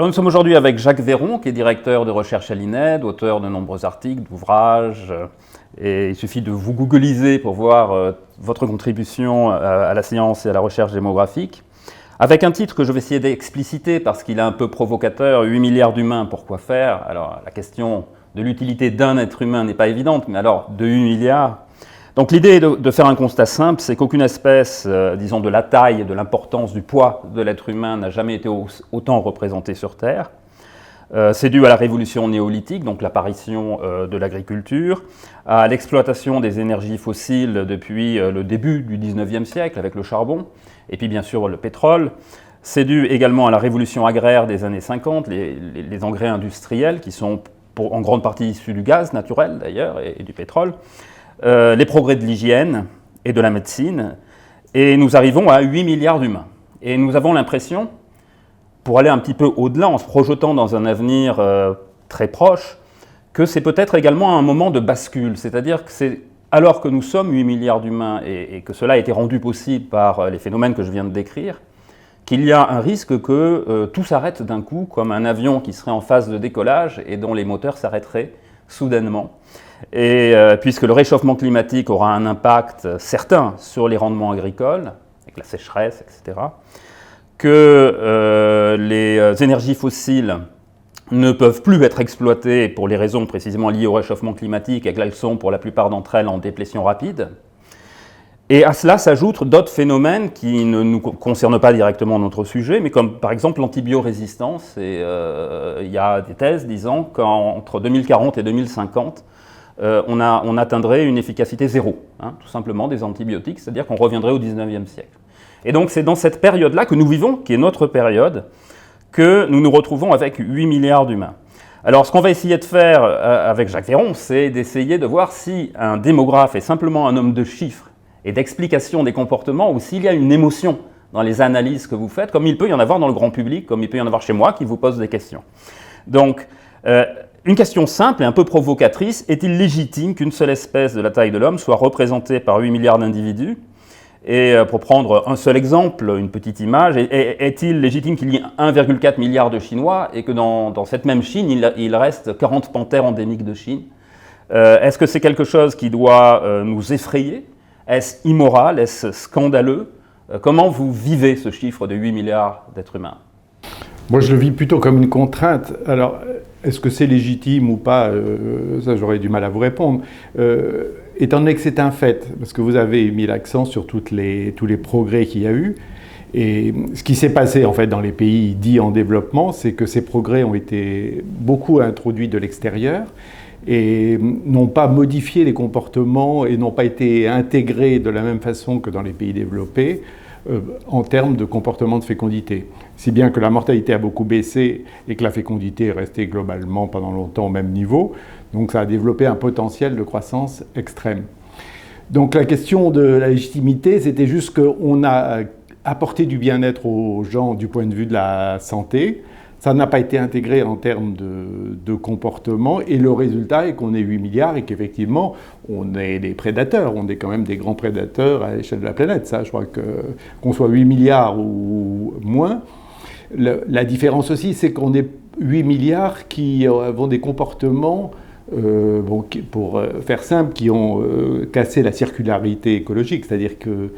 Alors nous sommes aujourd'hui avec Jacques Véron, qui est directeur de recherche à l'INED, auteur de nombreux articles, d'ouvrages, et il suffit de vous googliser pour voir votre contribution à la science et à la recherche démographique, avec un titre que je vais essayer d'expliciter parce qu'il est un peu provocateur, 8 milliards d'humains, pourquoi faire? Alors la question de l'utilité d'un être humain n'est pas évidente, mais alors de 8 milliards. Donc l'idée est de faire un constat simple, c'est qu'aucune espèce, disons de la taille, de l'importance, du poids de l'être humain n'a jamais été autant représentée sur Terre. C'est dû à la révolution néolithique, donc l'apparition de l'agriculture, à l'exploitation des énergies fossiles depuis le début du 19e siècle avec le charbon, et puis bien sûr le pétrole. C'est dû également à la révolution agraire des années 50, les engrais industriels qui sont en grande partie issus du gaz naturel d'ailleurs et du pétrole. Les progrès de l'hygiène et de la médecine, et nous arrivons à 8 milliards d'humains. Et nous avons l'impression, pour aller un petit peu au-delà, en se projetant dans un avenir très proche, que c'est peut-être également un moment de bascule, c'est-à-dire que c'est alors que nous sommes 8 milliards d'humains et que cela a été rendu possible par les phénomènes que je viens de décrire, qu'il y a un risque que tout s'arrête d'un coup, comme un avion qui serait en phase de décollage et dont les moteurs s'arrêteraient soudainement. Et puisque le réchauffement climatique aura un impact certain sur les rendements agricoles, avec la sécheresse, etc., que les énergies fossiles ne peuvent plus être exploitées pour les raisons précisément liées au réchauffement climatique et qu'elles sont pour la plupart d'entre elles en déplétion rapide. Et à cela s'ajoutent d'autres phénomènes qui ne nous concernent pas directement notre sujet, mais comme par exemple l'antibiorésistance. Et il y a des thèses disant qu'entre 2040 et 2050, on atteindrait une efficacité zéro, tout simplement des antibiotiques, c'est-à-dire qu'on reviendrait au 19e siècle. Et donc c'est dans cette période-là que nous vivons, qui est notre période, que nous nous retrouvons avec 8 milliards d'humains. Alors ce qu'on va essayer de faire avec Jacques Véron, c'est d'essayer de voir si un démographe est simplement un homme de chiffres et d'explication des comportements, ou s'il y a une émotion dans les analyses que vous faites, comme il peut y en avoir dans le grand public, comme il peut y en avoir chez moi, qui vous pose des questions. Donc, une question simple et un peu provocatrice, est-il légitime qu'une seule espèce de la taille de l'homme soit représentée par 8 milliards d'individus? Et pour prendre un seul exemple, une petite image, est-il légitime qu'il y ait 1,4 milliard de Chinois et que dans cette même Chine, il reste 40 panthères endémiques de Chine? Est-ce que c'est quelque chose qui doit nous effrayer? Est-ce immoral? Est-ce scandaleux? Comment vous vivez ce chiffre de 8 milliards d'êtres humains? Moi, je le vis plutôt comme une contrainte. Alors, est-ce que c'est légitime ou pas? Ça, j'aurais du mal à vous répondre. Étant donné que c'est un fait, parce que vous avez mis l'accent sur tous les progrès qu'il y a eu, et ce qui s'est passé en fait dans les pays dits en développement, c'est que ces progrès ont été beaucoup introduits de l'extérieur et n'ont pas modifié les comportements et n'ont pas été intégrés de la même façon que dans les pays développés en termes de comportement de fécondité. Si bien que la mortalité a beaucoup baissé et que la fécondité est restée globalement pendant longtemps au même niveau. Donc ça a développé un potentiel de croissance extrême. Donc la question de la légitimité, c'était juste qu'on a apporté du bien-être aux gens du point de vue de la santé. Ça n'a pas été intégré en termes de comportement et le résultat est qu'on est 8 milliards et qu'effectivement on est des prédateurs, on est quand même des grands prédateurs à l'échelle de la planète. Ça, je crois qu'on soit 8 milliards ou moins. La différence aussi, c'est qu'on est 8 milliards qui ont des comportements, pour faire simple, qui ont cassé la circularité écologique, c'est-à-dire que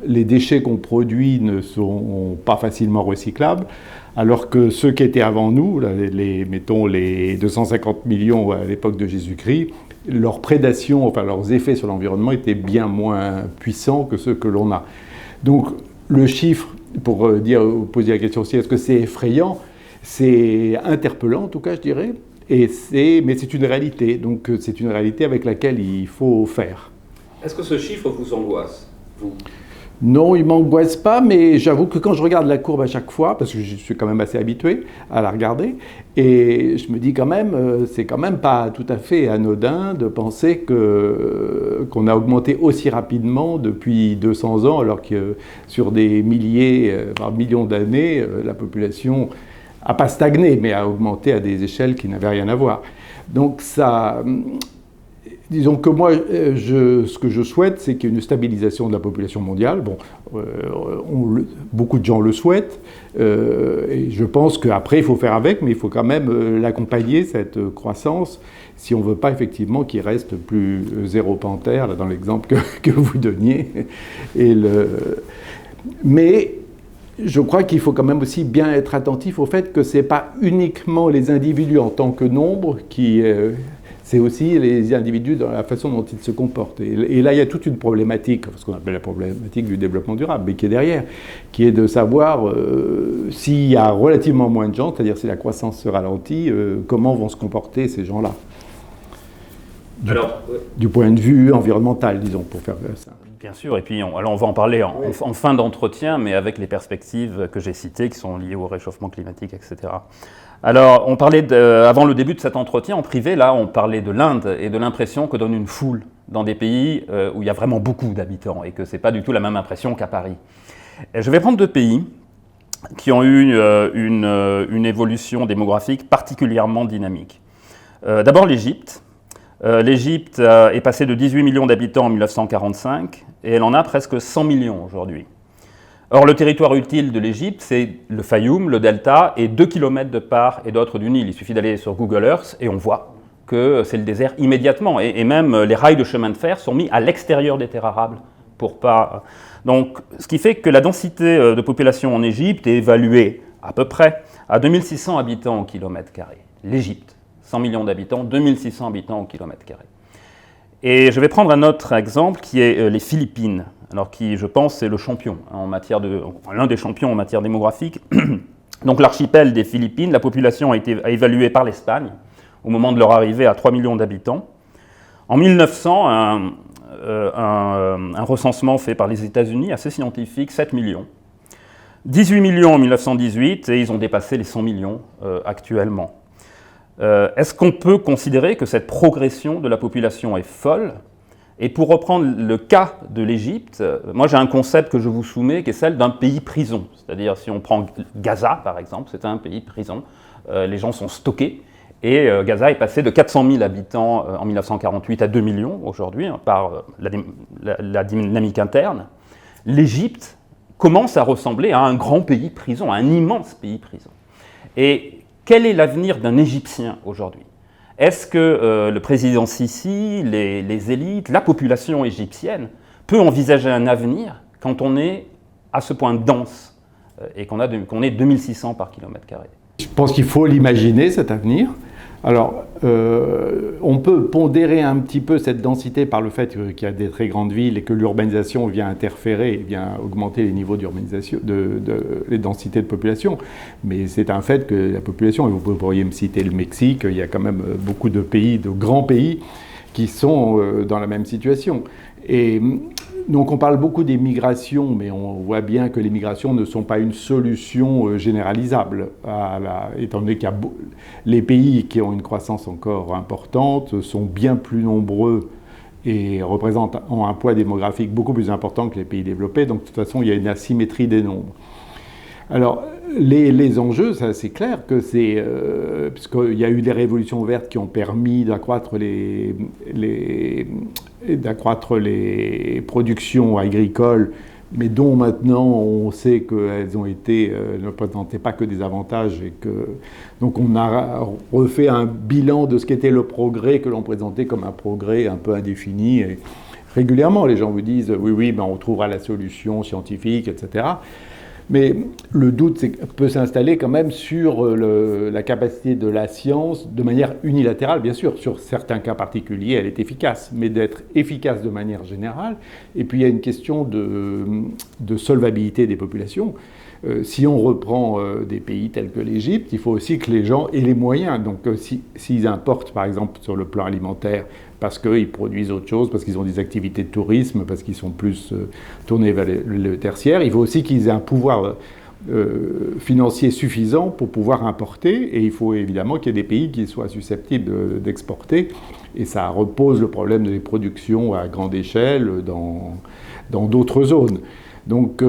les déchets qu'on produit ne sont pas facilement recyclables, alors que ceux qui étaient avant nous, mettons les 250 millions à l'époque de Jésus-Christ, leur prédation, enfin leurs effets sur l'environnement étaient bien moins puissants que ceux que l'on a. Donc le chiffre, pour poser la question aussi, est-ce que c'est effrayant? C'est interpellant en tout cas, je dirais, mais c'est une réalité, donc c'est une réalité avec laquelle il faut faire. Est-ce que ce chiffre vous angoisse, vous ? Non, il ne m'angoisse pas, mais j'avoue que quand je regarde la courbe à chaque fois, parce que je suis quand même assez habitué à la regarder, et je me dis quand même, c'est quand même pas tout à fait anodin de penser qu'on a augmenté aussi rapidement depuis 200 ans, alors que sur des milliers, voire millions d'années, la population n'a pas stagné, mais a augmenté à des échelles qui n'avaient rien à voir. Donc ça... Disons que moi, ce que je souhaite, c'est qu'il y ait une stabilisation de la population mondiale. Bon, beaucoup de gens le souhaitent, et je pense qu'après, il faut faire avec, mais il faut quand même l'accompagner, cette croissance, si on ne veut pas effectivement qu'il reste plus zéro panthère, là, dans l'exemple que vous donniez. Mais je crois qu'il faut quand même aussi bien être attentif au fait que ce n'est pas uniquement les individus en tant que nombre qui... c'est aussi les individus dans la façon dont ils se comportent. Et là, il y a toute une problématique, ce qu'on appelle la problématique du développement durable, mais qui est derrière, qui est de savoir s'il y a relativement moins de gens, c'est-à-dire si la croissance se ralentit, comment vont se comporter ces gens-là. Du point de vue environnemental, disons, pour faire ça. Bien sûr, et puis on va en parler en fin d'entretien, mais avec les perspectives que j'ai citées, qui sont liées au réchauffement climatique, etc. Alors, on parlait, avant le début de cet entretien, en privé, là, on parlait de l'Inde et de l'impression que donne une foule dans des pays où il y a vraiment beaucoup d'habitants et que ce n'est pas du tout la même impression qu'à Paris. Et je vais prendre 2 pays qui ont eu une évolution démographique particulièrement dynamique. D'abord l'Égypte. L'Égypte est passée de 18 millions d'habitants en 1945 et elle en a presque 100 millions aujourd'hui. Or, le territoire utile de l'Égypte, c'est le Fayoum, le delta, et 2 km de part et d'autre du Nil. Il suffit d'aller sur Google Earth et on voit que c'est le désert immédiatement. Et même les rails de chemin de fer sont mis à l'extérieur des terres arables pour pas... Donc, ce qui fait que la densité de population en Égypte est évaluée à peu près à 2600 habitants au kilomètre carré. L'Égypte, 100 millions d'habitants, 2600 habitants au kilomètre carré. Et je vais prendre un autre exemple qui est les Philippines. Alors qui, je pense, c'est le champion en matière l'un des champions en matière démographique. Donc l'archipel des Philippines, la population a été évaluée par l'Espagne au moment de leur arrivée à 3 millions d'habitants. En 1900, un recensement fait par les États-Unis, assez scientifique, 7 millions. 18 millions en 1918 et ils ont dépassé les 100 millions actuellement. Est-ce qu'on peut considérer que cette progression de la population est folle ? Et pour reprendre le cas de l'Égypte, moi j'ai un concept que je vous soumets qui est celle d'un pays prison. C'est-à-dire si on prend Gaza par exemple, c'est un pays prison, les gens sont stockés et Gaza est passé de 400 000 habitants en 1948 à 2 millions aujourd'hui par la dynamique interne. L'Égypte commence à ressembler à un grand pays prison, à un immense pays prison. Et quel est l'avenir d'un Égyptien aujourd'hui ? Est-ce que le président Sisi, les élites, la population égyptienne peut envisager un avenir quand on est à ce point dense et qu'on est 2600 par kilomètre carré ? Je pense qu'il faut l'imaginer, cet avenir. Alors, on peut pondérer un petit peu cette densité par le fait qu'il y a des très grandes villes et que l'urbanisation vient interférer, vient augmenter les niveaux d'urbanisation, les densités de population. Mais c'est un fait que la population, et vous pourriez me citer le Mexique, il y a quand même beaucoup de pays, de grands pays, qui sont dans la même situation. Et donc on parle beaucoup des migrations, mais on voit bien que les migrations ne sont pas une solution généralisable. Étant donné que les pays qui ont une croissance encore importante sont bien plus nombreux et ont un poids démographique beaucoup plus important que les pays développés. Donc de toute façon, il y a une asymétrie des nombres. Alors, les enjeux, ça, c'est clair que c'est... puisqu'il y a eu des révolutions vertes qui ont permis d'accroître les productions agricoles, mais dont maintenant on sait qu'elles ne présentaient pas que des avantages. Donc on a refait un bilan de ce qu'était le progrès que l'on présentait comme un progrès un peu indéfini. Et régulièrement, les gens vous disent « oui, ben on trouvera la solution scientifique, etc. » Mais le doute peut s'installer quand même sur la capacité de la science, de manière unilatérale, bien sûr. Sur certains cas particuliers, elle est efficace, mais d'être efficace de manière générale. Et puis il y a une question de solvabilité des populations. Si on reprend des pays tels que l'Égypte, il faut aussi que les gens aient les moyens. Donc s'ils importent, par exemple, sur le plan alimentaire, parce qu'ils produisent autre chose, parce qu'ils ont des activités de tourisme, parce qu'ils sont plus tournés vers le tertiaire, il faut aussi qu'ils aient un pouvoir financier suffisant pour pouvoir importer, et il faut évidemment qu'il y ait des pays qui soient susceptibles d'exporter, et ça repose le problème des productions à grande échelle dans d'autres zones. Donc,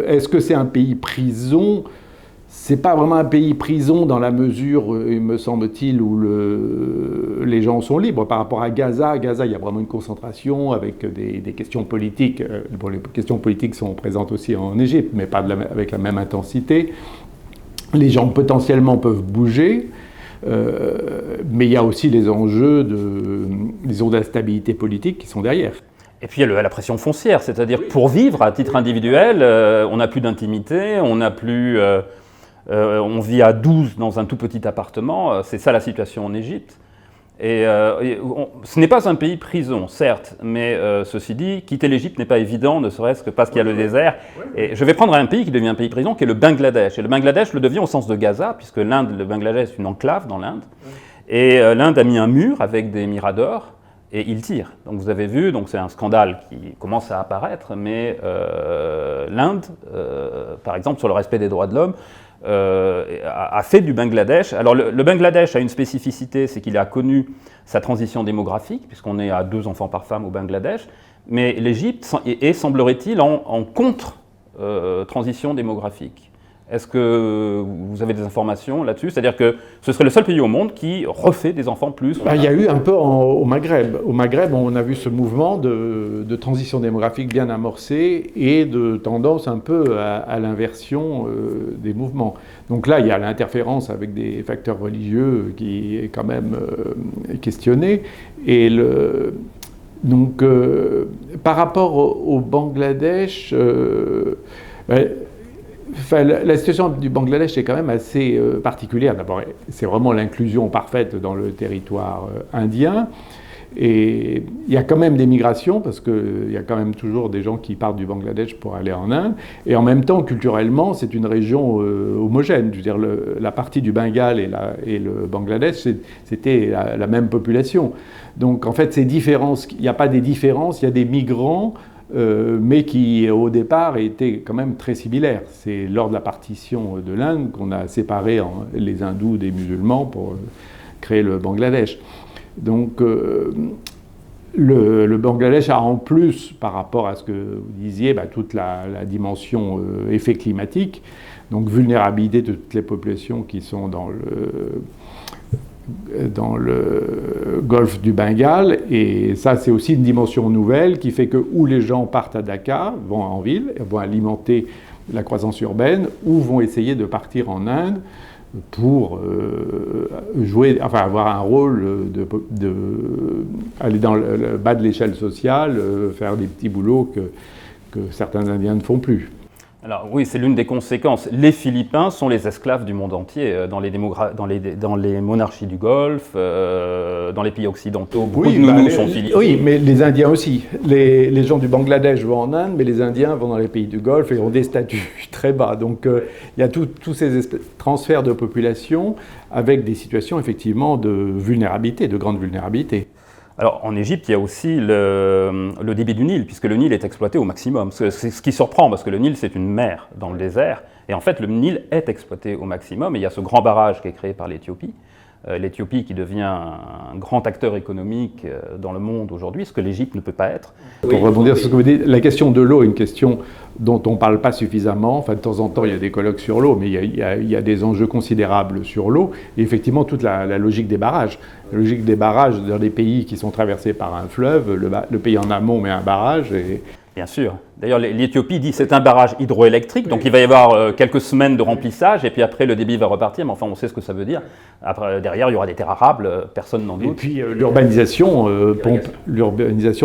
est-ce que c'est un pays prison ? c'est pas vraiment un pays prison dans la mesure, il me semble-t-il, où les gens sont libres. Par rapport à Gaza, il y a vraiment une concentration avec des questions politiques. Bon, les questions politiques sont présentes aussi en Égypte, mais pas avec la même intensité. Les gens potentiellement peuvent bouger, mais il y a aussi les enjeux d'instabilité politique qui sont derrière. Et puis il y a la pression foncière, c'est-à-dire pour vivre à titre individuel, on n'a plus d'intimité, on n'a plus... on vit à 12 dans un tout petit appartement, c'est ça la situation en Égypte. Ce n'est pas un pays prison, certes, mais ceci dit, quitter l'Égypte n'est pas évident, ne serait-ce que parce qu'il y a le désert. Et je vais prendre un pays qui devient un pays prison, qui est le Bangladesh. Et le Bangladesh le devient au sens de Gaza, puisque le Bangladesh est une enclave dans l'Inde. Et l'Inde a mis un mur avec des miradors, et il tire. Donc vous avez vu, donc c'est un scandale qui commence à apparaître, mais l'Inde, par exemple, sur le respect des droits de l'homme, a fait du Bangladesh. Alors le Bangladesh a une spécificité, c'est qu'il a connu sa transition démographique, puisqu'on est à 2 enfants par femme au Bangladesh, mais l'Égypte est, semblerait-il, en contre-transition démographique. Est-ce que vous avez des informations là-dessus? C'est-à-dire que ce serait le seul pays au monde qui refait des enfants plus? Il y a eu un peu au Maghreb. Au Maghreb, on a vu ce mouvement de transition démographique bien amorcé et de tendance un peu à l'inversion des mouvements. Donc là, il y a l'interférence avec des facteurs religieux qui est quand même questionnée. Et donc, par rapport au Bangladesh... la situation du Bangladesh est quand même assez particulière. D'abord, c'est vraiment l'inclusion parfaite dans le territoire indien. Et il y a quand même des migrations, parce qu'il y a quand même toujours des gens qui partent du Bangladesh pour aller en Inde. Et en même temps, culturellement, c'est une région homogène. Je veux dire, la partie du Bengale et le Bangladesh, c'était la même population. Donc, en fait, ces différences, il n'y a pas des différences, il y a des migrants, mais qui, au départ, étaient quand même très similaires. C'est lors de la partition de l'Inde qu'on a séparé les hindous des musulmans pour créer le Bangladesh. Donc, le Bangladesh a en plus, par rapport à ce que vous disiez, toute la dimension effet climatique, donc vulnérabilité de toutes les populations qui sont dans le golfe du Bengale, et ça c'est aussi une dimension nouvelle qui fait que où les gens partent à Dakar, vont en ville, vont alimenter la croissance urbaine, ou vont essayer de partir en Inde pour avoir un rôle aller dans le bas de l'échelle sociale, faire des petits boulots que certains Indiens ne font plus. Alors oui, c'est l'une des conséquences. Les Philippins sont les esclaves du monde entier, dans les monarchies du Golfe, dans les pays occidentaux. Beaucoup de nounous sont philippins. Oui, mais les Indiens aussi. Les gens du Bangladesh vont en Inde, mais les Indiens vont dans les pays du Golfe et ont des statuts très bas. Donc il y a tous ces transferts de population avec des situations effectivement de vulnérabilité, de grande vulnérabilité. Alors, en Égypte, il y a aussi le débit du Nil, puisque le Nil est exploité au maximum. C'est ce qui surprend, parce que le Nil, c'est une mer dans le désert. Et en fait, le Nil est exploité au maximum. Et il y a ce grand barrage qui est créé par l'Éthiopie. L'Éthiopie qui devient un grand acteur économique dans le monde aujourd'hui, ce que l'Égypte ne peut pas être. Pour rebondir sur ce que vous dites, la question de l'eau est une question dont on ne parle pas suffisamment. Enfin, de temps en temps, il y a des colloques sur l'eau, mais il y a des enjeux considérables sur l'eau. Et effectivement, toute la logique des barrages. La logique des barrages dans des pays qui sont traversés par un fleuve, le pays en amont met un barrage. Bien sûr. D'ailleurs, l'Éthiopie dit que c'est un barrage hydroélectrique, donc il va y avoir quelques semaines de remplissage, et puis après, le débit va repartir, mais enfin, on sait ce que ça veut dire. Après, derrière, il y aura des terres arables, personne n'en doute. Et puis, l'urbanisation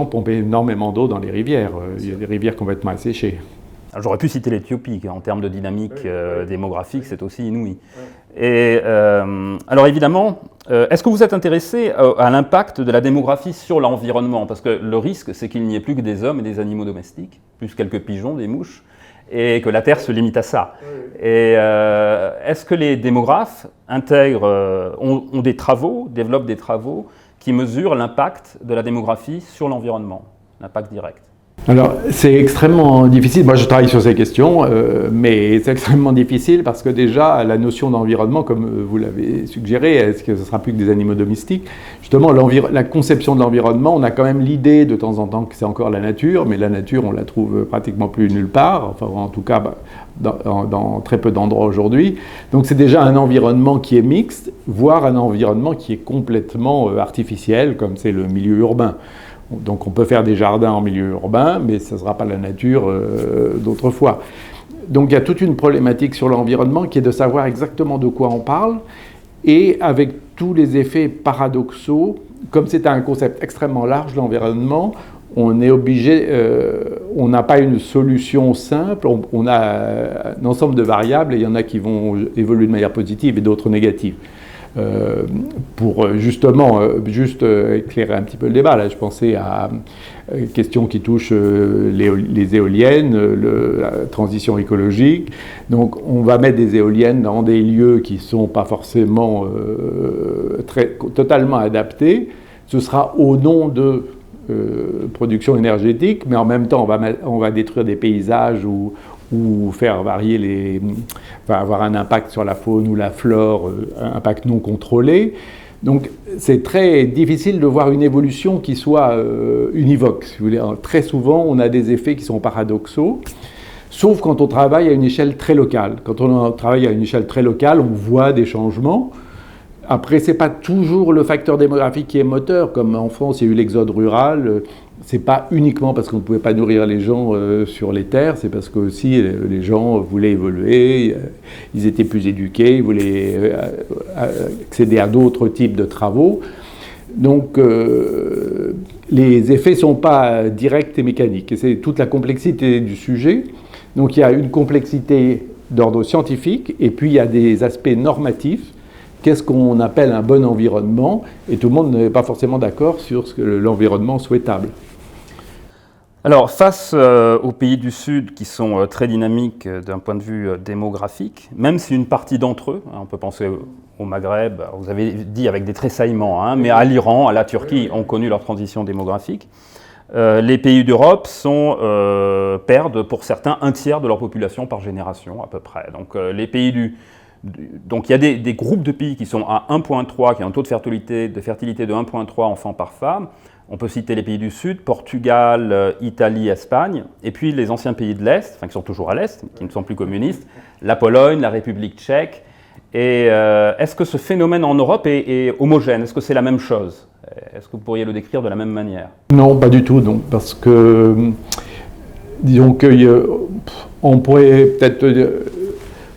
pompe énormément d'eau dans les rivières. Il y a des rivières complètement asséchées. J'aurais pu citer l'Éthiopie, en termes de dynamique démographique, c'est aussi inouï. Et alors évidemment, est-ce que vous êtes intéressé à l'impact de la démographie sur l'environnement? Parce que le risque, c'est qu'il n'y ait plus que des hommes et des animaux domestiques, plus quelques pigeons, des mouches, et que la Terre se limite à ça. Et est-ce que les démographes ont des travaux, développent des travaux qui mesurent l'impact de la démographie sur l'environnement, l'impact direct? Alors, c'est extrêmement difficile. Moi, je travaille sur ces questions, mais c'est extrêmement difficile parce que déjà, la notion d'environnement, comme vous l'avez suggéré, est-ce que ce sera plus que des animaux domestiques? Justement, la conception de l'environnement, on a quand même l'idée de temps en temps que c'est encore la nature, mais la nature, on la trouve pratiquement plus nulle part, enfin, en tout cas, dans très peu d'endroits aujourd'hui. Donc, c'est déjà un environnement qui est mixte, voire un environnement qui est complètement artificiel, comme c'est le milieu urbain. Donc on peut faire des jardins en milieu urbain, mais ce ne sera pas la nature d'autrefois. Donc il y a toute une problématique sur l'environnement qui est de savoir exactement de quoi on parle, et avec tous les effets paradoxaux, comme c'est un concept extrêmement large, l'environnement, on est obligé, on n'a pas une solution simple, on a un ensemble de variables, et il y en a qui vont évoluer de manière positive et d'autres négatives. Pour justement juste éclairer un petit peu le débat, là je pensais à une question qui touche les éoliennes, la transition écologique. Donc on va mettre des éoliennes dans des lieux qui ne sont pas forcément totalement adaptés. Ce sera au nom de production énergétique, mais en même temps on va détruire des paysages ou faire varier va avoir un impact sur la faune ou la flore, un impact non contrôlé. Donc c'est très difficile de voir une évolution qui soit univoque. Si vous voulez. Très souvent, on a des effets qui sont paradoxaux, sauf quand on travaille à une échelle très locale. Quand on travaille à une échelle très locale, on voit des changements. Après, ce n'est pas toujours le facteur démographique qui est moteur, comme en France, il y a eu l'exode rural. Ce n'est pas uniquement parce qu'on ne pouvait pas nourrir les gens sur les terres, c'est parce que aussi les gens voulaient évoluer, ils étaient plus éduqués, ils voulaient accéder à d'autres types de travaux. Donc les effets ne sont pas directs et mécaniques. Et c'est toute la complexité du sujet. Donc il y a une complexité d'ordre scientifique, et puis il y a des aspects normatifs. Qu'est-ce qu'on appelle un bon environnement? Et tout le monde n'est pas forcément d'accord sur l'environnement souhaitable. Alors, face aux pays du Sud qui sont très dynamiques d'un point de vue démographique, même si une partie d'entre eux, on peut penser au Maghreb, vous avez dit avec des tressaillements, mais à l'Iran, à la Turquie, ont connu leur transition démographique, les pays d'Europe perdent pour certains un tiers de leur population par génération à peu près. Donc les pays donc il y a des groupes de pays qui sont à 1,3, qui ont un taux de fertilité de 1,3 enfants par femme. On peut citer les pays du Sud, Portugal, Italie, Espagne, et puis les anciens pays de l'Est, enfin qui sont toujours à l'Est, qui ne sont plus communistes, la Pologne, la République tchèque. Et est-ce que ce phénomène en Europe est homogène? Est-ce que c'est la même chose? Est-ce que vous pourriez le décrire de la même manière? Non, pas du tout, donc, parce que disons qu'on pourrait peut-être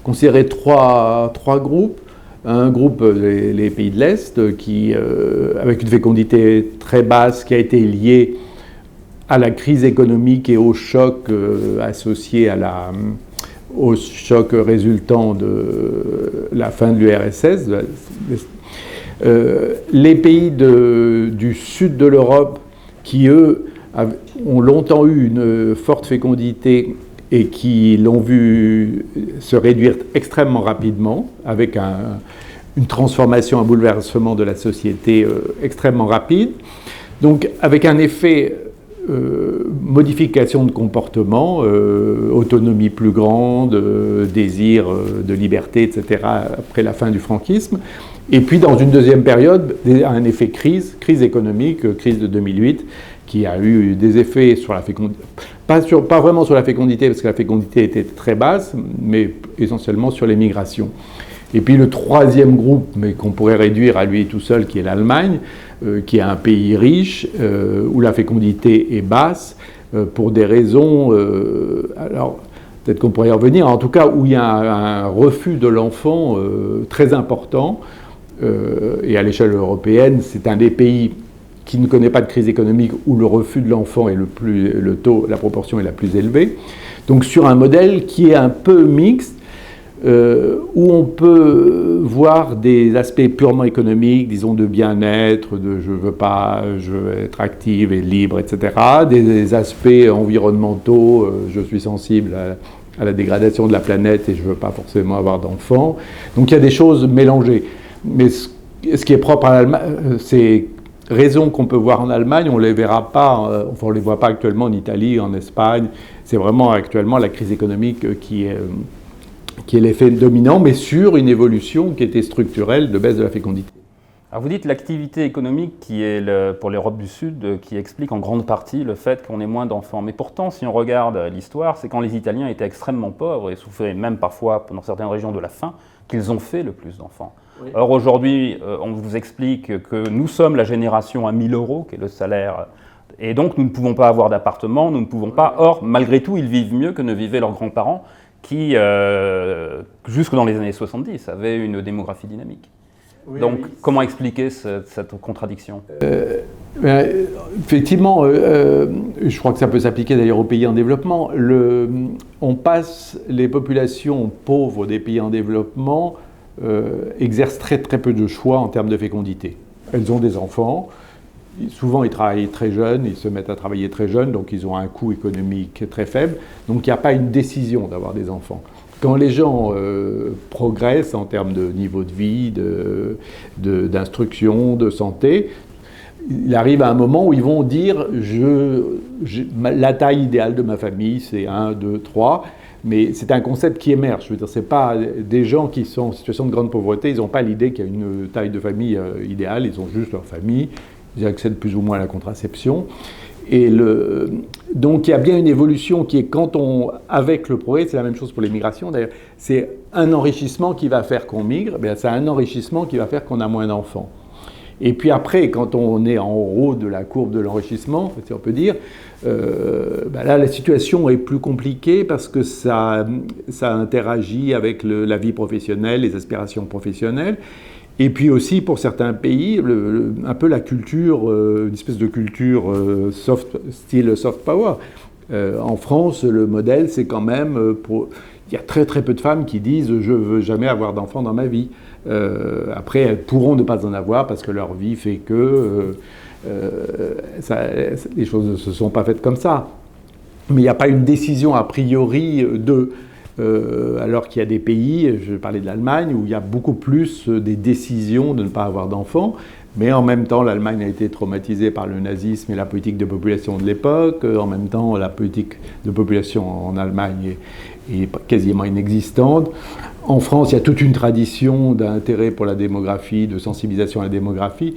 considérer trois groupes. Un groupe, les pays de l'Est, avec une fécondité très basse qui a été liée à la crise économique et au choc associé au choc résultant de la fin de l'URSS. Les pays du sud de l'Europe qui, eux, ont longtemps eu une forte fécondité et qui l'ont vu se réduire extrêmement rapidement, avec une transformation, un bouleversement de la société extrêmement rapide. Donc avec un effet modification de comportement, autonomie plus grande, désir de liberté, etc., après la fin du franquisme. Et puis dans une deuxième période, un effet crise économique, crise de 2008, qui a eu des effets sur la fécondité, pas vraiment sur la fécondité, parce que la fécondité était très basse, mais essentiellement sur les migrations. Et puis le troisième groupe, mais qu'on pourrait réduire à lui tout seul, qui est l'Allemagne, qui est un pays riche, où la fécondité est basse, pour des raisons, alors peut-être qu'on pourrait y revenir, en tout cas où il y a un refus de l'enfant très important, et à l'échelle européenne, c'est un des pays qui ne connaît pas de crise économique où le refus de l'enfant est la proportion est la plus élevée. Donc sur un modèle qui est un peu mixte, où on peut voir des aspects purement économiques, disons de bien-être, de je veux être active et libre, etc. Des aspects environnementaux, je suis sensible à la dégradation de la planète et je ne veux pas forcément avoir d'enfants. Donc il y a des choses mélangées. Mais ce qui est propre à l'Allemagne, c'est raisons qu'on peut voir en Allemagne, on ne les verra pas, on ne les voit pas actuellement en Italie, en Espagne. C'est vraiment actuellement la crise économique qui est l'effet dominant, mais sur une évolution qui était structurelle de baisse de la fécondité. Alors vous dites l'activité économique qui est pour l'Europe du Sud qui explique en grande partie le fait qu'on ait moins d'enfants. Mais pourtant, si on regarde l'histoire, c'est quand les Italiens étaient extrêmement pauvres et souffraient même parfois dans certaines régions de la faim qu'ils ont fait le plus d'enfants. Oui. Or aujourd'hui, on vous explique que nous sommes la génération à 1 000 €, qui est le salaire, et donc nous ne pouvons pas avoir d'appartement, nous ne pouvons pas. Or, malgré tout, ils vivent mieux que ne vivaient leurs grands-parents qui, jusque dans les années 70, avaient une démographie dynamique. Oui, donc, oui. Comment expliquer cette contradiction ? Effectivement, je crois que ça peut s'appliquer d'ailleurs aux pays en développement. On passe, les populations pauvres des pays en développement exercent très peu de choix en termes de fécondité. Elles ont des enfants, souvent ils travaillent très jeunes, ils se mettent à travailler très jeunes, donc ils ont un coût économique très faible, donc il n'y a pas une décision d'avoir des enfants. Quand les gens progressent en termes de niveau de vie, d'instruction, de santé, il arrive à un moment où ils vont dire la taille idéale de ma famille, c'est 1, 2, 3, mais c'est un concept qui émerge. Je veux dire, c'est pas des gens qui sont en situation de grande pauvreté, ils n'ont pas l'idée qu'il y a une taille de famille idéale, ils ont juste leur famille, ils accèdent plus ou moins à la contraception. Et donc il y a bien une évolution qui est avec le progrès, c'est la même chose pour les migrations d'ailleurs, c'est un enrichissement qui va faire qu'on migre, c'est un enrichissement qui va faire qu'on a moins d'enfants. Et puis après, quand on est en haut de la courbe de l'enrichissement, si on peut dire, là la situation est plus compliquée parce que ça interagit avec la vie professionnelle, les aspirations professionnelles. Et puis aussi, pour certains pays, un peu la culture, une espèce de culture style soft power. En France, le modèle, c'est quand même... il y a très peu de femmes qui disent « je ne veux jamais avoir d'enfants dans ma vie ». Après, elles pourront ne pas en avoir parce que leur vie fait que les choses ne se sont pas faites comme ça. Mais il n'y a pas une décision a priori alors qu'il y a des pays, je parlais de l'Allemagne, où il y a beaucoup plus des décisions de ne pas avoir d'enfants, mais en même temps l'Allemagne a été traumatisée par le nazisme et la politique de population de l'époque, en même temps la politique de population en Allemagne est quasiment inexistante. En France, il y a toute une tradition d'intérêt pour la démographie, de sensibilisation à la démographie.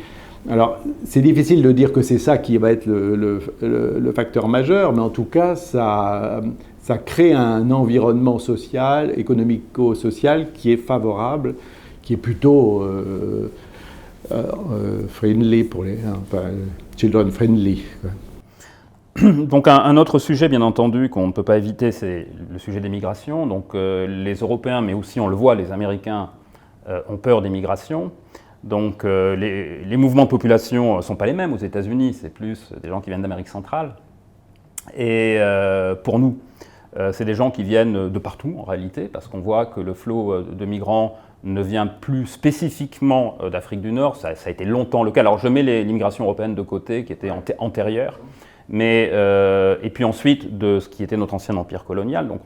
Alors, c'est difficile de dire que c'est ça qui va être le facteur majeur, mais en tout cas, ça crée un environnement social, économico-social qui est favorable, qui est plutôt friendly pour children friendly. Donc un autre sujet, bien entendu, qu'on ne peut pas éviter, c'est le sujet des migrations. Donc les Européens, mais aussi on le voit, les Américains ont peur des migrations. Donc les mouvements de population ne sont pas les mêmes aux États-Unis, c'est plus des gens qui viennent d'Amérique centrale. Et pour nous, c'est des gens qui viennent de partout en réalité, parce qu'on voit que le flot de migrants ne vient plus spécifiquement d'Afrique du Nord, ça a été longtemps le cas. Alors je mets l'immigration européenne de côté, qui était antérieure, mais, et puis ensuite de ce qui était notre ancien empire colonial, donc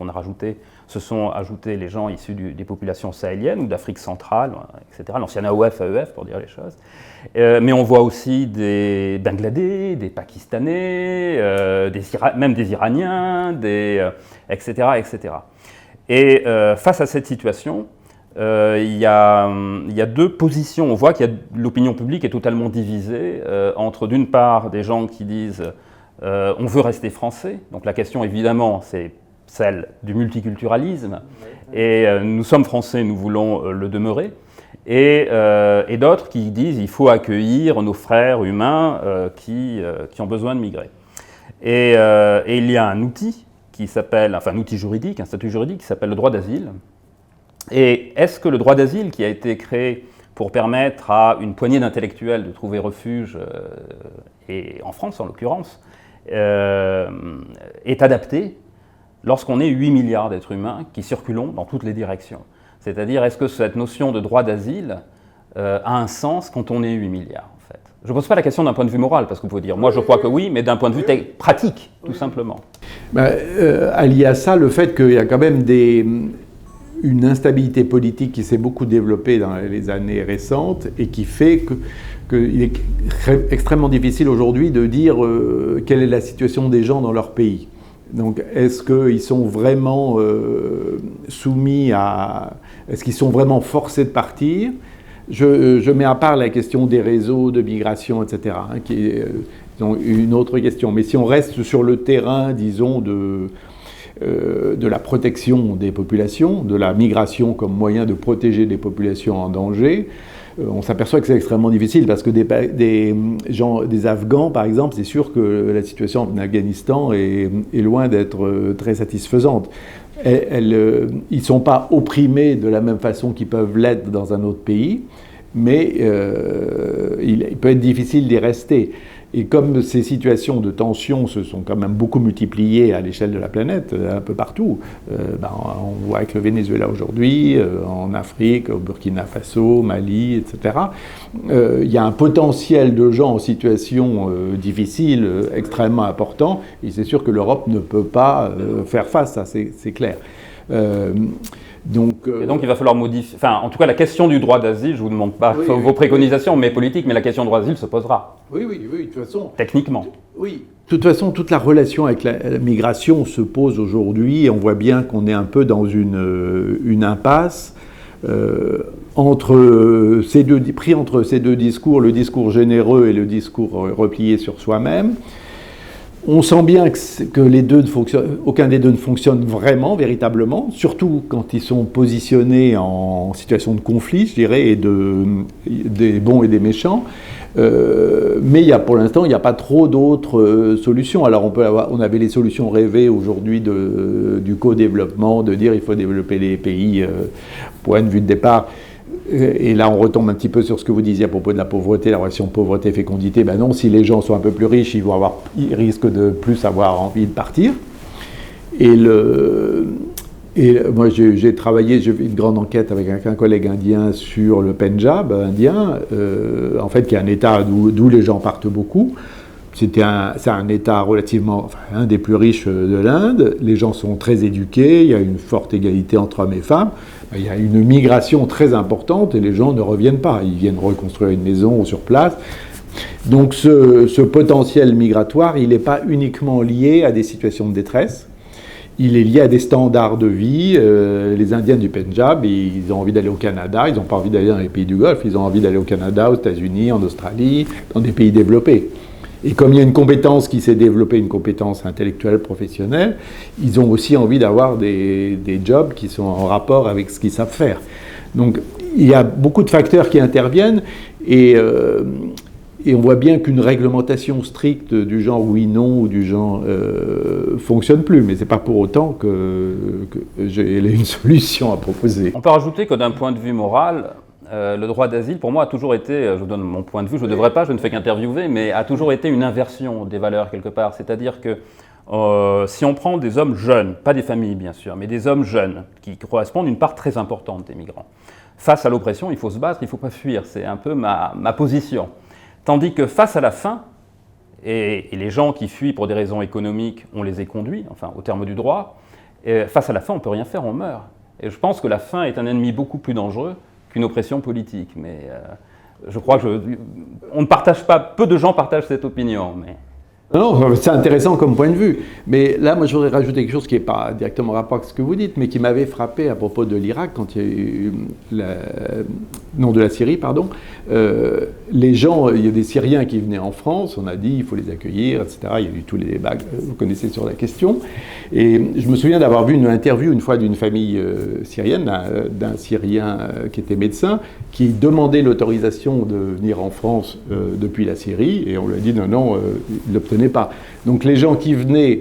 se sont ajoutés les gens issus des populations sahéliennes ou d'Afrique centrale, etc., l'ancien AOF, AEF pour dire les choses. Mais on voit aussi des Bangladais, des Pakistanais, même des Iraniens, etc., etc. Et face à cette situation, il y a deux positions. On voit que l'opinion publique est totalement divisée entre, d'une part, des gens qui disent on veut rester français. Donc la question, évidemment, c'est celle du multiculturalisme. Et nous sommes français, nous voulons le demeurer. Et d'autres qui disent il faut accueillir nos frères humains qui ont besoin de migrer. Et il y a un outil qui s'appelle, un outil juridique, un statut juridique qui s'appelle le droit d'asile. Et est-ce que le droit d'asile qui a été créé pour permettre à une poignée d'intellectuels de trouver refuge, et en France en l'occurrence, est adapté lorsqu'on est 8 milliards d'êtres humains qui circulons dans toutes les directions? C'est-à-dire, est-ce que cette notion de droit d'asile a un sens quand on est 8 milliards en fait? Je ne pose pas la question d'un point de vue moral, parce que vous pouvez dire, moi je crois que oui, mais d'un point de vue pratique, tout simplement. Allié à ça, le fait qu'il y a quand même une instabilité politique qui s'est beaucoup développée dans les années récentes et qui fait qu'il est extrêmement difficile aujourd'hui de dire quelle est la situation des gens dans leur pays. Donc, est-ce qu'ils sont vraiment soumis à... Est-ce qu'ils sont vraiment forcés de partir ? Je mets à part la question des réseaux de migration, etc., qui est une autre question. Mais si on reste sur le terrain, disons, de la protection des populations, de la migration comme moyen de protéger des populations en danger, on s'aperçoit que c'est extrêmement difficile parce que des Afghans, par exemple, c'est sûr que la situation en Afghanistan est loin d'être très satisfaisante. Ils ne sont pas opprimés de la même façon qu'ils peuvent l'être dans un autre pays, mais il peut être difficile d'y rester. Et comme ces situations de tension se sont quand même beaucoup multipliées à l'échelle de la planète, un peu partout, on voit avec le Venezuela aujourd'hui, en Afrique, au Burkina Faso, Mali, etc., il y a un potentiel de gens en situation difficile extrêmement important, et c'est sûr que l'Europe ne peut pas faire face, ça c'est clair. Donc il va falloir modifier, enfin en tout cas la question du droit d'asile, je ne vous demande pas vos préconisations, mais politiques, mais la question du droit d'asile se posera. Oui, de toute façon. Techniquement. Oui. De toute façon, toute la relation avec la migration se pose aujourd'hui et on voit bien qu'on est un peu dans une impasse entre ces deux discours, le discours généreux et le discours replié sur soi-même. On sent bien que aucun des deux ne fonctionne vraiment, véritablement, surtout quand ils sont positionnés en situation de conflit, je dirais, et des bons et des méchants. Mais pour l'instant, il n'y a pas trop d'autres solutions. Alors on avait les solutions rêvées aujourd'hui du co-développement, de dire il faut développer les pays, point de vue de départ. Et là, on retombe un petit peu sur ce que vous disiez à propos de la pauvreté, la relation pauvreté-fécondité. Ben non, si les gens sont un peu plus riches, ils risquent de plus avoir envie de partir. Et moi, j'ai fait une grande enquête avec un collègue indien sur le Pendjab indien, en fait, qui est un État d'où les gens partent beaucoup. C'est un État un des plus riches de l'Inde. Les gens sont très éduqués, il y a une forte égalité entre hommes et femmes. Il y a une migration très importante et les gens ne reviennent pas. Ils viennent reconstruire une maison sur place. Donc ce potentiel migratoire, il n'est pas uniquement lié à des situations de détresse. Il est lié à des standards de vie. Les Indiens du Pendjab, ils ont envie d'aller au Canada. Ils n'ont pas envie d'aller dans les pays du Golfe. Ils ont envie d'aller au Canada, aux États-Unis, en Australie, dans des pays développés. Et comme il y a une compétence qui s'est développée, une compétence intellectuelle, professionnelle, ils ont aussi envie d'avoir des jobs qui sont en rapport avec ce qu'ils savent faire. Donc il y a beaucoup de facteurs qui interviennent et on voit bien qu'une réglementation stricte du genre oui-non ou du genre fonctionne plus, mais ce n'est pas pour autant que j'ai une solution à proposer. On peut rajouter que d'un point de vue moral, le droit d'asile, pour moi, a toujours été, je vous donne mon point de vue, je ne devrais pas, je ne fais qu'interviewer, mais a toujours été une inversion des valeurs quelque part. C'est-à-dire que si on prend des hommes jeunes, pas des familles bien sûr, mais des hommes jeunes, qui correspondent à une part très importante des migrants, face à l'oppression, il faut se battre, il ne faut pas fuir, c'est un peu ma position. Tandis que face à la faim, et les gens qui fuient pour des raisons économiques, on les est conduits, enfin au terme du droit, et face à la faim, on ne peut rien faire, on meurt. Et je pense que la faim est un ennemi beaucoup plus dangereux qu'une oppression politique. Mais je crois on ne partage pas, peu de gens partagent cette opinion. Mais... Non, c'est intéressant comme point de vue. Mais là, moi, je voudrais rajouter quelque chose qui n'est pas directement en rapport avec ce que vous dites, mais qui m'avait frappé à propos de l'Irak, quand il y a eu de la Syrie, pardon. Les gens, il y a des Syriens qui venaient en France, on a dit il faut les accueillir, etc. Il y a eu tous les débats que vous connaissez sur la question. Et je me souviens d'avoir vu une interview une fois d'une famille syrienne, d'un Syrien qui était médecin, qui demandait l'autorisation de venir en France depuis la Syrie, et on lui a dit non, il l'obtenait pas. Donc les gens qui venaient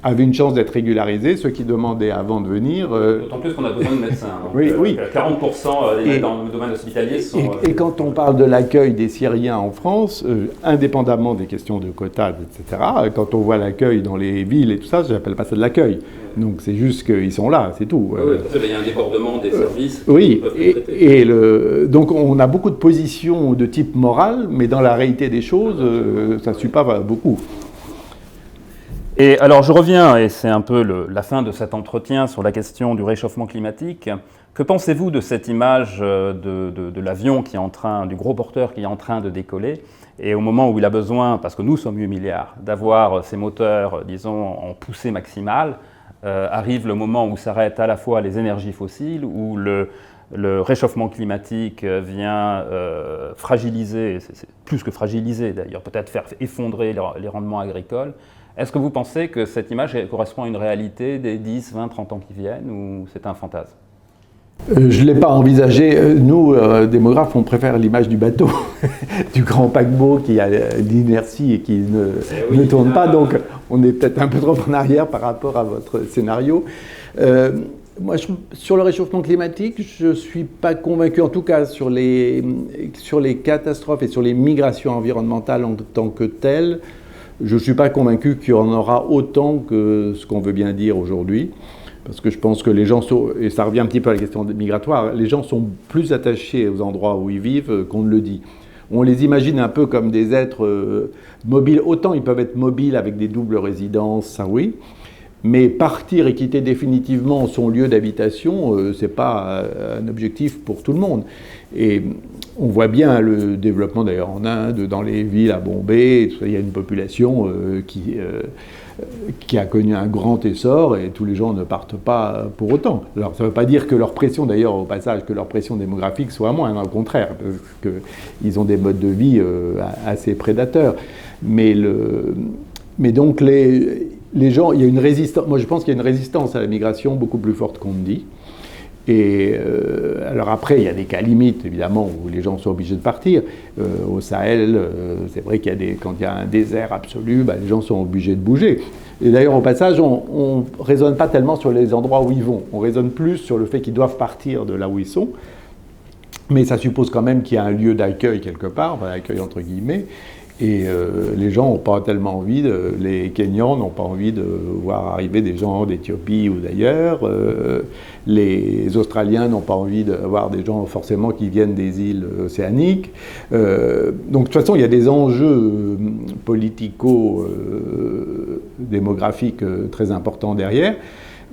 avaient une chance d'être régularisés, ceux qui demandaient avant de venir... D'autant plus qu'on a besoin de médecins. Donc, oui. 40% dans le domaine hospitalier sont... Et quand on parle de l'accueil des Syriens en France, indépendamment des questions de quotas, etc., quand on voit l'accueil dans les villes et tout ça, je n'appelle pas ça de l'accueil. Donc c'est juste qu'ils sont là, c'est tout. Oui, parce qu'il y a un débordement des services. Oui, donc on a beaucoup de positions de type moral, mais dans la réalité des choses, ça ne suit pas beaucoup. Et alors je reviens, et c'est un peu la fin de cet entretien sur la question du réchauffement climatique. Que pensez-vous de cette image de l'avion qui est en train, du gros porteur qui est en train de décoller, et au moment où il a besoin, parce que nous sommes 8 milliards, d'avoir ces moteurs, disons, en poussée maximale, arrive le moment où s'arrêtent à la fois les énergies fossiles, où le réchauffement climatique vient fragiliser, c'est plus que fragiliser d'ailleurs, peut-être faire effondrer les rendements agricoles. Est-ce que vous pensez que cette image correspond à une réalité des 10, 20, 30 ans qui viennent, ou c'est un fantasme? Je ne l'ai pas envisagé. Nous, démographes, on préfère l'image du bateau, du grand paquebot qui a l'inertie et qui ne tourne pas. Donc, on est peut-être un peu trop en arrière par rapport à votre scénario. Moi, sur le réchauffement climatique, je ne suis pas convaincu, en tout cas sur les catastrophes et sur les migrations environnementales en tant que telles. Je ne suis pas convaincu qu'il y en aura autant que ce qu'on veut bien dire aujourd'hui. Parce que je pense que les gens sont, et ça revient un petit peu à la question migratoire, les gens sont plus attachés aux endroits où ils vivent qu'on ne le dit. On les imagine un peu comme des êtres mobiles. Autant ils peuvent être mobiles avec des doubles résidences, ça oui. Mais partir et quitter définitivement son lieu d'habitation, ce n'est pas un objectif pour tout le monde. Et on voit bien le développement d'ailleurs en Inde, dans les villes à Bombay, il y a une population qui a connu un grand essor et tous les gens ne partent pas pour autant. Alors ça ne veut pas dire que leur pression, d'ailleurs au passage, que leur pression démographique soit moindre, au contraire, parce qu'ils ont des modes de vie assez prédateurs. Mais donc les gens, il y a une résistance, moi je pense qu'il y a une résistance à la migration beaucoup plus forte qu'on ne dit. Et alors après, il y a des cas limites, évidemment, où les gens sont obligés de partir. Au Sahel, c'est vrai quand il y a un désert absolu, les gens sont obligés de bouger. Et d'ailleurs, au passage, on ne raisonne pas tellement sur les endroits où ils vont. On raisonne plus sur le fait qu'ils doivent partir de là où ils sont. Mais ça suppose quand même qu'il y a un lieu d'accueil quelque part, d'accueil entre guillemets. Et les gens n'ont pas tellement envie, les Kenyans n'ont pas envie de voir arriver des gens d'Éthiopie ou d'ailleurs. Les Australiens n'ont pas envie de voir des gens forcément qui viennent des îles océaniques. Donc de toute façon, il y a des enjeux politico-démographiques très importants derrière.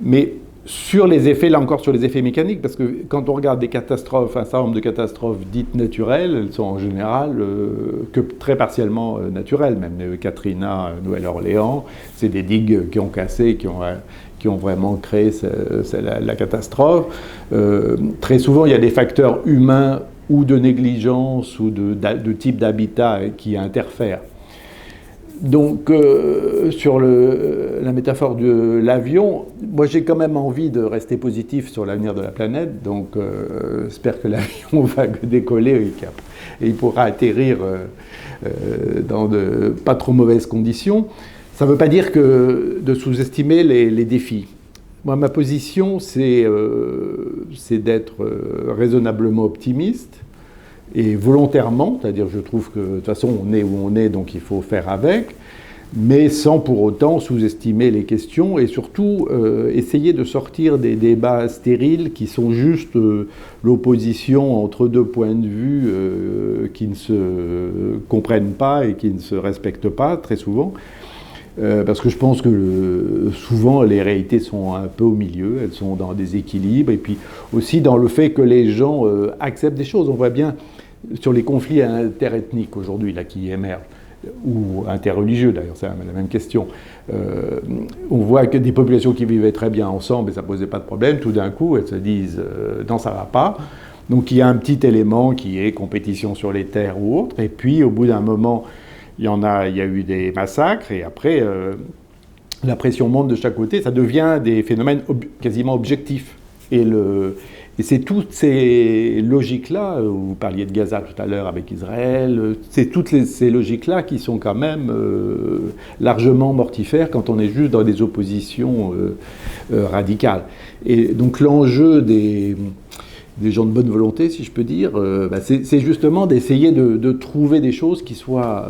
Mais sur les effets, là encore sur les effets mécaniques, parce que quand on regarde des catastrophes, un certain nombre de catastrophes dites naturelles, elles sont en général que très partiellement naturelles, même Katrina, Nouvelle-Orléans, c'est des digues qui ont cassé, qui ont vraiment créé la catastrophe. Très souvent, il y a des facteurs humains ou de négligence ou de type d'habitat qui interfèrent. Donc, sur la métaphore de l'avion, moi j'ai quand même envie de rester positif sur l'avenir de la planète, donc j'espère que l'avion va décoller et il pourra atterrir dans de pas trop mauvaises conditions. Ça ne veut pas dire de sous-estimer les défis. Moi, ma position, c'est d'être raisonnablement optimiste. Et volontairement, c'est-à-dire je trouve que de toute façon on est où on est, donc il faut faire avec, mais sans pour autant sous-estimer les questions et surtout essayer de sortir des débats stériles qui sont juste l'opposition entre deux points de vue qui ne se comprennent pas et qui ne se respectent pas très souvent. Parce que je pense que souvent les réalités sont un peu au milieu, elles sont dans des équilibres, et puis aussi dans le fait que les gens acceptent des choses. On voit bien sur les conflits interethniques aujourd'hui là, qui émergent, ou interreligieux d'ailleurs, c'est la même question. On voit que des populations qui vivaient très bien ensemble et ça ne posait pas de problème, tout d'un coup elles se disent non ça ne va pas. Donc il y a un petit élément qui est compétition sur les terres ou autre, et puis au bout d'un moment, il y a eu des massacres, et après, la pression monte de chaque côté, ça devient des phénomènes quasiment objectifs. Et c'est toutes ces logiques-là, vous parliez de Gaza tout à l'heure avec Israël, c'est toutes ces logiques-là qui sont quand même largement mortifères quand on est juste dans des oppositions radicales. Et donc l'enjeu des gens de bonne volonté, si je peux dire, c'est justement d'essayer de trouver des choses qui soient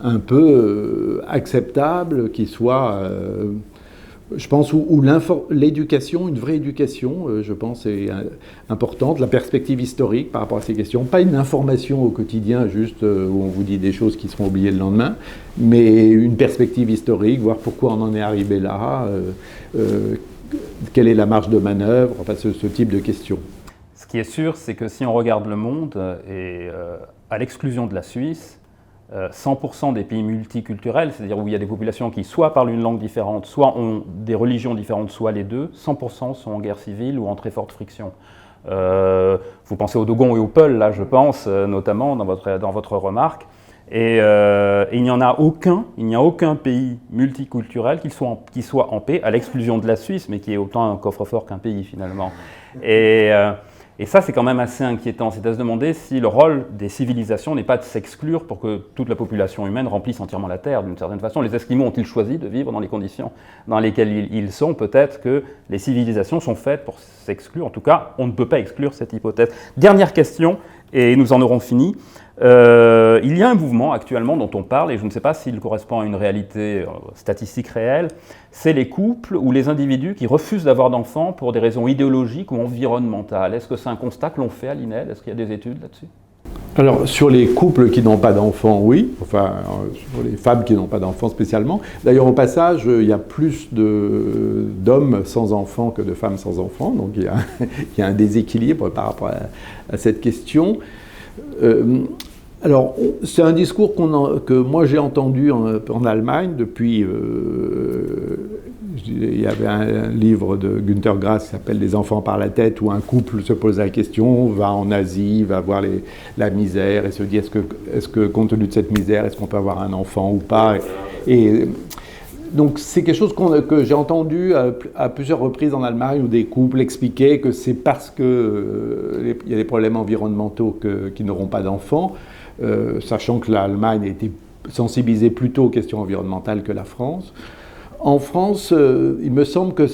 un peu acceptables, qui soient Je pense où l'éducation, une vraie éducation, je pense, est importante, la perspective historique par rapport à ces questions. Pas une information au quotidien, juste où on vous dit des choses qui seront oubliées le lendemain, mais une perspective historique, voir pourquoi on en est arrivé là, quelle est la marge de manœuvre, enfin ce type de questions. Ce qui est sûr, c'est que si on regarde le monde, et à l'exclusion de la Suisse, 100% des pays multiculturels, c'est-à-dire où il y a des populations qui soit parlent une langue différente, soit ont des religions différentes, soit les deux, 100% sont en guerre civile ou en très forte friction. Vous pensez aux Dogons et aux Peuls, là je pense, notamment dans votre remarque. Et il n'y a aucun pays multiculturel qui soit en paix, à l'exclusion de la Suisse, mais qui est autant un coffre-fort qu'un pays finalement. Et ça, c'est quand même assez inquiétant. C'est à se demander si le rôle des civilisations n'est pas de s'exclure pour que toute la population humaine remplisse entièrement la Terre, d'une certaine façon. Les Esquimaux ont-ils choisi de vivre dans les conditions dans lesquelles ils sont? Peut-être que les civilisations sont faites pour s'exclure. En tout cas, on ne peut pas exclure cette hypothèse. Dernière question, et nous en aurons fini. Il y a un mouvement actuellement dont on parle, et je ne sais pas s'il correspond à une réalité statistique réelle, c'est les couples ou les individus qui refusent d'avoir d'enfants pour des raisons idéologiques ou environnementales. Est-ce que c'est un constat que l'on fait à l'INED? Est-ce qu'il y a des études là-dessus? Alors, sur les couples qui n'ont pas d'enfants, oui. Enfin, sur les femmes qui n'ont pas d'enfants spécialement. D'ailleurs, au passage, il y a plus d'hommes sans enfants que de femmes sans enfants. Donc, il y a un déséquilibre par rapport à cette question. Alors, c'est un discours que moi j'ai entendu en Allemagne depuis. Il y avait un livre de Günter Grass qui s'appelle Les enfants par la tête, où un couple se pose la question, va en Asie, va voir la misère et se dit est-ce que compte tenu de cette misère, est-ce qu'on peut avoir un enfant ou pas? Et donc c'est quelque chose que j'ai entendu à plusieurs reprises en Allemagne, où des couples expliquaient que c'est parce qu'il y a des problèmes environnementaux qu'ils n'auront pas d'enfants, sachant que l'Allemagne a été sensibilisée plutôt aux questions environnementales que la France. En France, il me semble que,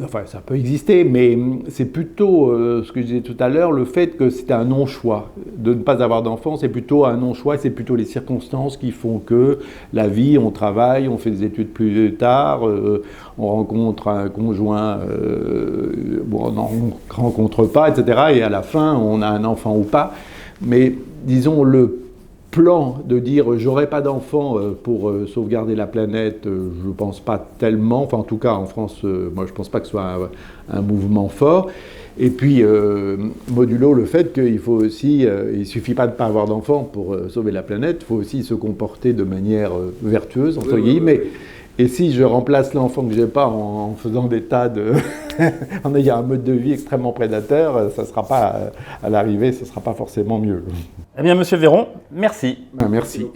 enfin ça peut exister, mais c'est plutôt ce que je disais tout à l'heure, le fait que c'était un non-choix. De ne pas avoir d'enfants, c'est plutôt un non-choix, c'est plutôt les circonstances qui font que la vie, on travaille, on fait des études plus tard, on rencontre un conjoint, bon, on n'en rencontre pas, etc. Et à la fin, on a un enfant ou pas. Mais disons, le plan de dire j'aurai pas d'enfants pour sauvegarder la planète, je ne pense pas tellement. Enfin, en tout cas, en France, moi, je ne pense pas que ce soit un mouvement fort. Et puis, modulo le fait qu'il faut aussi, il ne suffit pas de ne pas avoir d'enfants pour sauver la planète, il faut aussi se comporter de manière vertueuse, entre guillemets. Et si je remplace l'enfant que je n'ai pas en faisant des tas de... en ayant un mode de vie extrêmement prédateur, ça ne sera pas, à l'arrivée, ce ne sera pas forcément mieux. Eh bien, Monsieur Véron, merci. Merci.